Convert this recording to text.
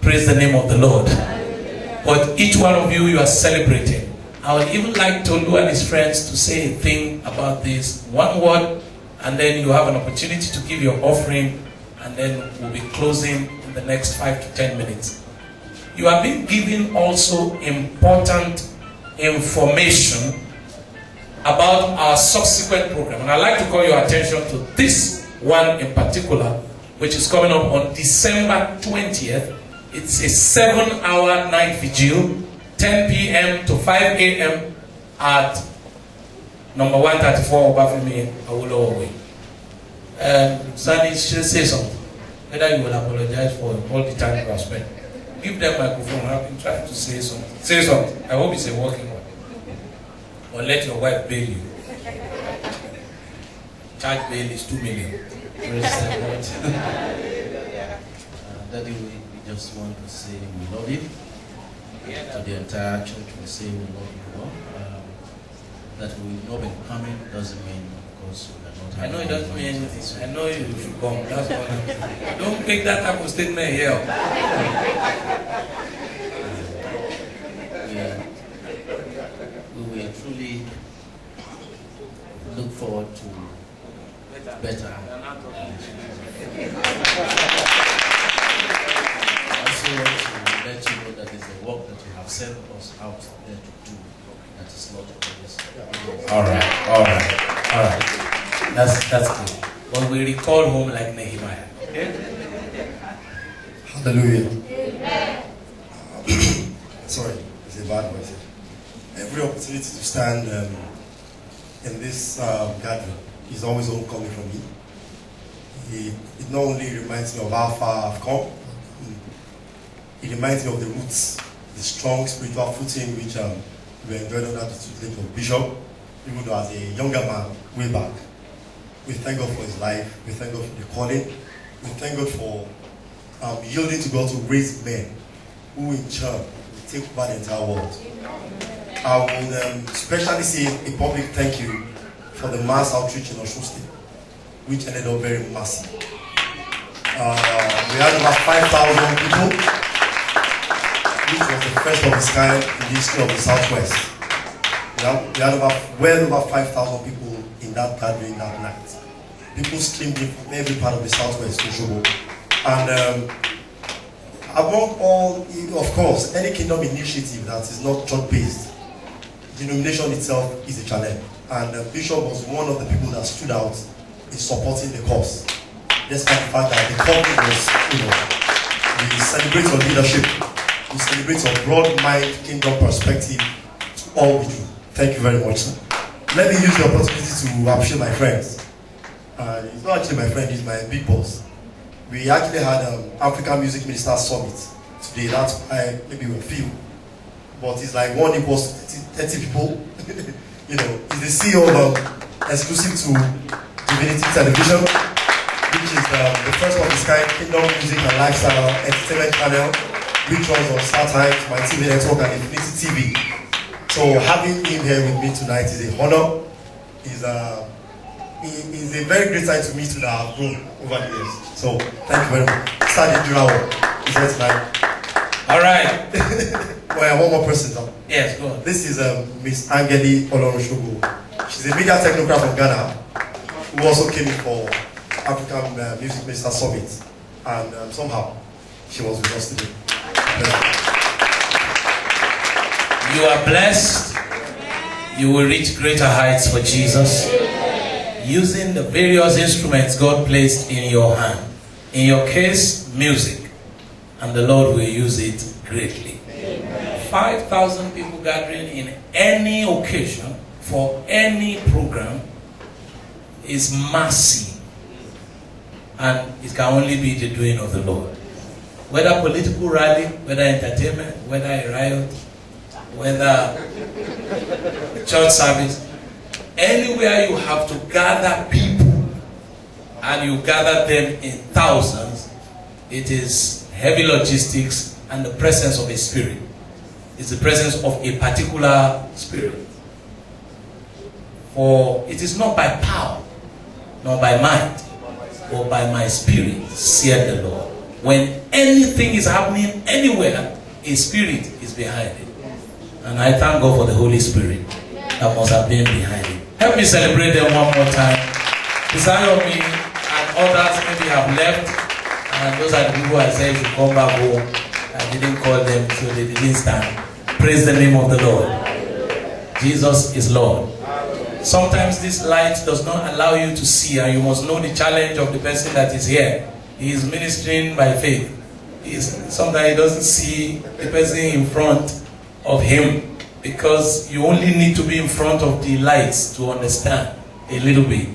Praise the name of the Lord. But each one of you, you are celebrating. I would even like Tolu and his friends to say a thing about this. One word, and then you have an opportunity to give your offering, and then we'll be closing in the next 5 to 10 minutes. You have been given also important information about our subsequent program. And I'd like to call your attention to this one in particular, which is coming up on December 20th. It's a 7-hour night vigil, 10 p.m. to 5 a.m. at number 134 Obafemi Awolowo Way. Sunny, say something. Whether you will apologize for all the time you have spent. Give them microphone. I've been trying to say something. Say something. I hope it's a working one. Or let your wife bail you. Charge bail is 2 million. Daddy, we just want to say we love you. To the entire church, we say we love you all. That we've not been coming doesn't mean, of course, we are not. I know it doesn't mean anything. I know you should come. That's all. Don't make that type of statement here. We will truly look forward to better. I also want to let you know that there's a work that you have sent us out there to do that is not always. All right. That's good. But we recall home like Nehemiah. Okay? Hallelujah. Sorry, it's a bad voice. Every opportunity to stand in this gathering is always homecoming for me. It not only reminds me of how far I've come, it reminds me of the roots, the strong spiritual footing which we enjoyed under the tutelage of Bishop, even though as a younger man way back. We thank God for his life, we thank God for the calling, we thank God for yielding to God to raise men who in turn will take over the entire world. I will especially say a public thank you for the mass outreach in Osun State, which ended up very massive. We had over 5,000 people, which was the first of its kind in the history of the Southwest. We had well over 5,000 people in that gathering that night. People streamed in from every part of the Southwest to Osogbo. And among all, of course, any kingdom initiative that is not church-based, denomination itself is a challenge. And Bishop was one of the people that stood out in supporting the cause. Despite the fact that the company was, we celebrate our leadership, we celebrate our broad mind, kingdom perspective to all we do. Thank you very much, sir. Let me use the opportunity to appreciate my friends. He's not actually my friend, he's my big boss. We actually had African Music Minister Summit today. That's why maybe we're few. But it's like 1 equals 30 people. He's the CEO of exclusive to Divinity Television, which is the first of its kind Kingdom Music and Lifestyle Entertainment channel, which runs on StarTimes, My TV Network, and Infinity TV. So having him here with me tonight is a honor. It's a very great time to meet you that I've grown over the years. So thank you very much. Sadi Jurawo is here tonight. All right. Well, one more person now. Yes, go on. This is Miss Angeli Oloroshogo. She's a media technocrat from Ghana who also came in for African Music Minister Summit. And somehow she was with us today. You are blessed. You will reach greater heights for Jesus. Using the various instruments God placed in your hand. In your case, music. And the Lord will use it greatly. 5,000 people gathering in any occasion for any program is massive. And it can only be the doing of the Lord. Whether political rally, whether entertainment, whether a riot, whether church service, anywhere you have to gather people and you gather them in thousands, it is heavy logistics and the presence of a spirit. It's the presence of a particular spirit. For it is not by power, nor by might, but by my spirit, saith the Lord. When anything is happening anywhere, a spirit is behind it. And I thank God for the Holy Spirit that must have been behind it. Help me celebrate them one more time. Beside of me and others maybe have left, and those are the people I said should come back home. I didn't call them, so they didn't stand. Praise the name of the Lord. Jesus is Lord. Sometimes this light does not allow you to see, and you must know the challenge of the person that is here. He is ministering by faith. Sometimes he doesn't see the person in front of him, because you only need to be in front of the lights to understand a little bit.